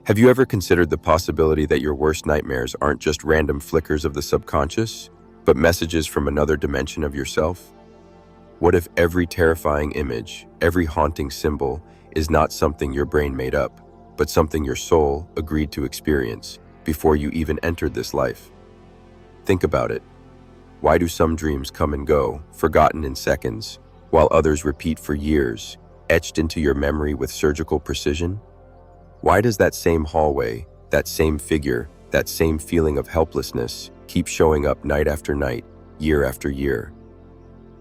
Have you ever considered the possibility that your worst nightmares aren't just random flickers of the subconscious, but messages from another dimension of yourself? What if every terrifying image, every haunting symbol, is not something your brain made up, but something your soul agreed to experience before you even entered this life? Think about it. Why do some dreams come and go, forgotten in seconds, while others repeat for years, etched into your memory with surgical precision? Why does that same hallway, that same figure, that same feeling of helplessness keep showing up night after night, year after year?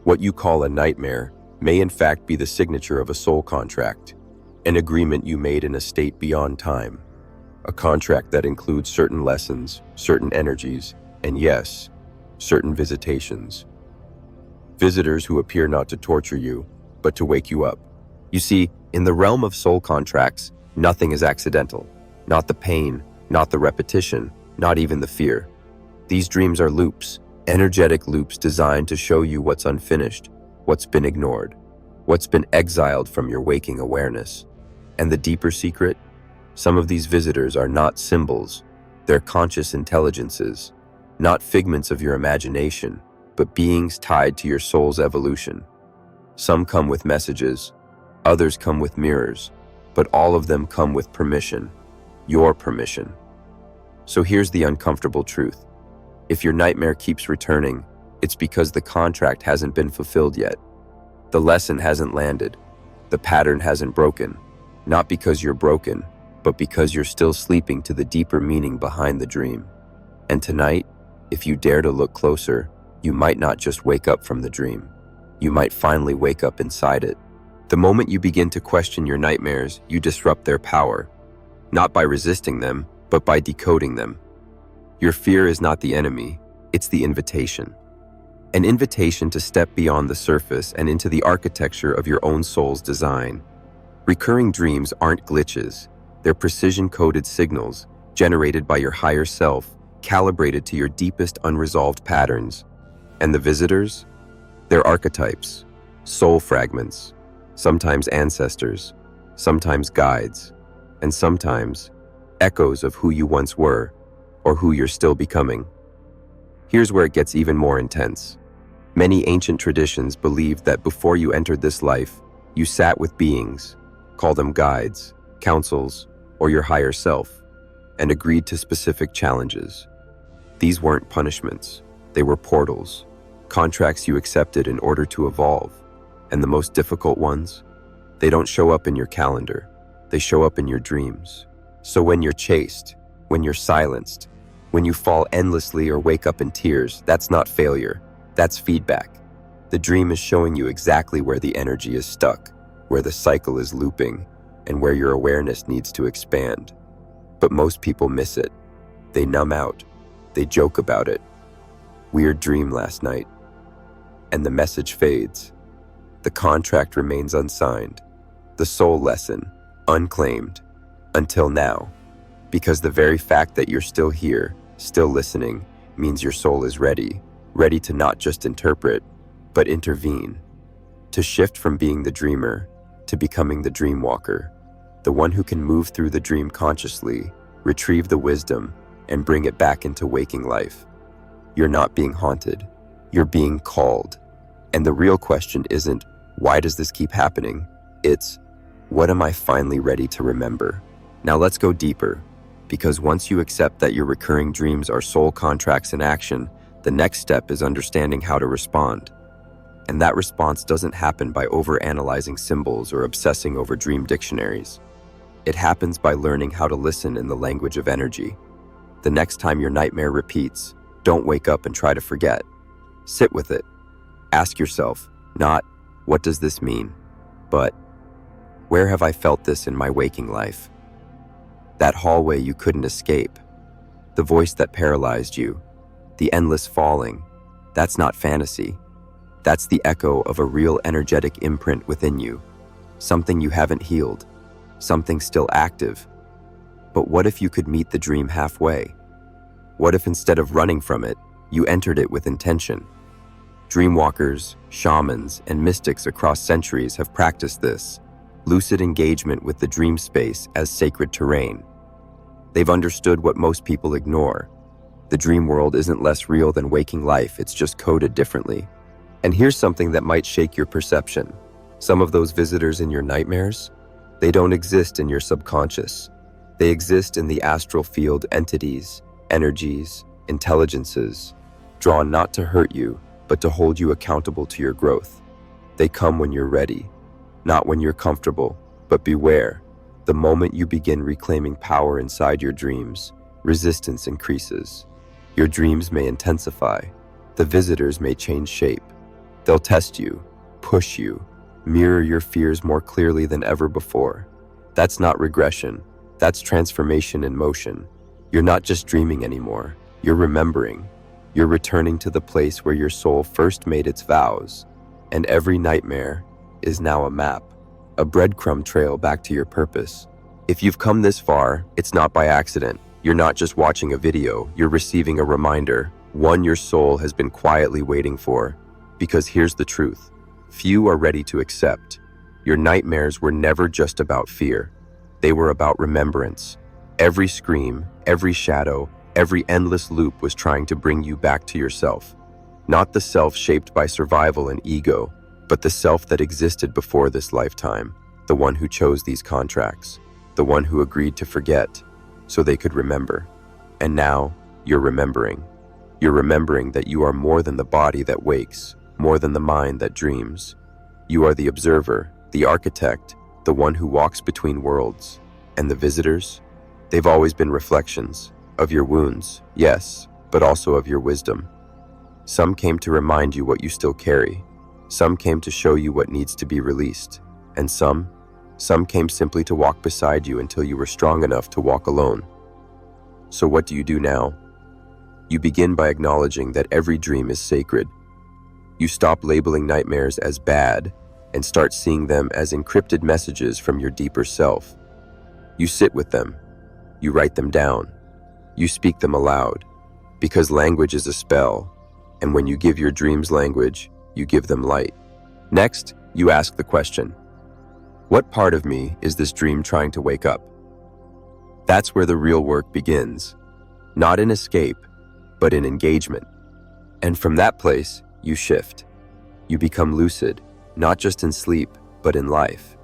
What you call a nightmare may in fact be the signature of a soul contract, an agreement you made in a state beyond time, a contract that includes certain lessons, certain energies, and yes, certain visitations. Visitors who appear not to torture you, but to wake you up. You see, in the realm of soul contracts, nothing is accidental. Not the pain, not the repetition, not even the fear. These dreams are loops, energetic loops designed to show you what's unfinished, what's been ignored, what's been exiled from your waking awareness. And the deeper secret? Some of these visitors are not symbols, they're conscious intelligences, not figments of your imagination, but beings tied to your soul's evolution. Some come with messages, others come with mirrors, but all of them come with permission, your permission. So here's the uncomfortable truth. If your nightmare keeps returning, it's because the contract hasn't been fulfilled yet. The lesson hasn't landed. The pattern hasn't broken. Not because you're broken, but because you're still sleeping to the deeper meaning behind the dream. And tonight, if you dare to look closer, you might not just wake up from the dream. You might finally wake up inside it. The moment you begin to question your nightmares, you disrupt their power, not by resisting them, but by decoding them. Your fear is not the enemy, it's the invitation. An invitation to step beyond the surface and into the architecture of your own soul's design. Recurring dreams aren't glitches, they're precision-coded signals generated by your higher self, calibrated to your deepest unresolved patterns. And the visitors? They're archetypes, soul fragments, sometimes ancestors, sometimes guides, and sometimes echoes of who you once were or who you're still becoming. Here's where it gets even more intense. Many ancient traditions believed that before you entered this life, you sat with beings, call them guides, councils, or your higher self, and agreed to specific challenges. These weren't punishments, they were portals, contracts you accepted in order to evolve. And the most difficult ones? They don't show up in your calendar, they show up in your dreams. So when you're chased, when you're silenced, when you fall endlessly or wake up in tears, that's not failure, that's feedback. The dream is showing you exactly where the energy is stuck, where the cycle is looping, and where your awareness needs to expand. But most people miss it. They numb out, they joke about it. Weird dream last night. And the message fades. The contract remains unsigned, the soul lesson unclaimed, until now. Because the very fact that you're still here, still listening, means your soul is ready to not just interpret, but intervene. To shift from being the dreamer to becoming the dreamwalker, the one who can move through the dream consciously, retrieve the wisdom, and bring it back into waking life. You're not being haunted, you're being called. And the real question isn't, why does this keep happening? It's, what am I finally ready to remember? Now let's go deeper, because once you accept that your recurring dreams are soul contracts in action, the next step is understanding how to respond. And that response doesn't happen by overanalyzing symbols or obsessing over dream dictionaries. It happens by learning how to listen in the language of energy. The next time your nightmare repeats, don't wake up and try to forget. Sit with it. Ask yourself, not, what does this mean? But, where have I felt this in my waking life? That hallway you couldn't escape, the voice that paralyzed you, the endless falling, that's not fantasy. That's the echo of a real energetic imprint within you, something you haven't healed, something still active. But what if you could meet the dream halfway? What if instead of running from it, you entered it with intention? Dreamwalkers, shamans, and mystics across centuries have practiced this, lucid engagement with the dream space as sacred terrain. They've understood what most people ignore. The dream world isn't less real than waking life, it's just coded differently. And here's something that might shake your perception. Some of those visitors in your nightmares, they don't exist in your subconscious. They exist in the astral field entities, energies, intelligences, drawn not to hurt you, but to hold you accountable to your growth. They come when you're ready, not when you're comfortable, but beware. The moment you begin reclaiming power inside your dreams, resistance increases. Your dreams may intensify. The visitors may change shape. They'll test you, push you, mirror your fears more clearly than ever before. That's not regression. That's transformation in motion. You're not just dreaming anymore. You're remembering. You're returning to the place where your soul first made its vows. And every nightmare is now a map, a breadcrumb trail back to your purpose. If you've come this far, it's not by accident. You're not just watching a video, you're receiving a reminder, one your soul has been quietly waiting for. Because here's the truth. Few are ready to accept. Your nightmares were never just about fear. They were about remembrance. Every scream, every shadow, every endless loop was trying to bring you back to yourself. Not the self shaped by survival and ego, but the self that existed before this lifetime, the one who chose these contracts, the one who agreed to forget so they could remember. And now, you're remembering. You're remembering that you are more than the body that wakes, more than the mind that dreams. You are the observer, the architect, the one who walks between worlds. And the visitors? They've always been reflections of your wounds, yes, but also of your wisdom. Some came to remind you what you still carry. Some came to show you what needs to be released. And some came simply to walk beside you until you were strong enough to walk alone. So what do you do now? You begin by acknowledging that every dream is sacred. You stop labeling nightmares as bad and start seeing them as encrypted messages from your deeper self. You sit with them. You write them down. You speak them aloud. Because language is a spell, and when you give your dreams language, you give them light. Next, you ask the question, what part of me is this dream trying to wake up? That's where the real work begins. Not in escape, but in engagement. And from that place, you shift. You become lucid, not just in sleep, but in life.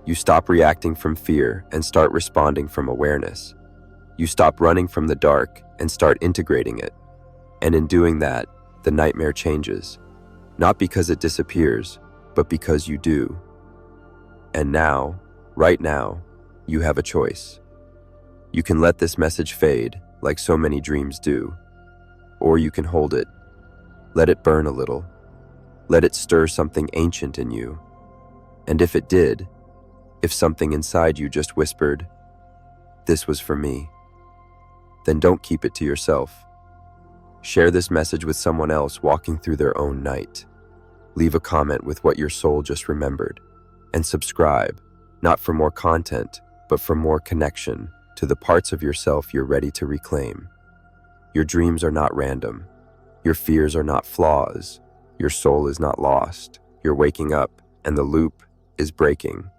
You stop reacting from fear and start responding from awareness. You stop running from the dark and start integrating it. And in doing that, the nightmare changes. Not because it disappears, but because you do. And now, right now, you have a choice. You can let this message fade, like so many dreams do. Or you can hold it. Let it burn a little. Let it stir something ancient in you. And if it did, if something inside you just whispered, "This was for me," then don't keep it to yourself. Share this message with someone else walking through their own night. Leave a comment with what your soul just remembered. And subscribe, not for more content, but for more connection to the parts of yourself you're ready to reclaim. Your dreams are not random. Your fears are not flaws. Your soul is not lost. You're waking up, and the loop is breaking.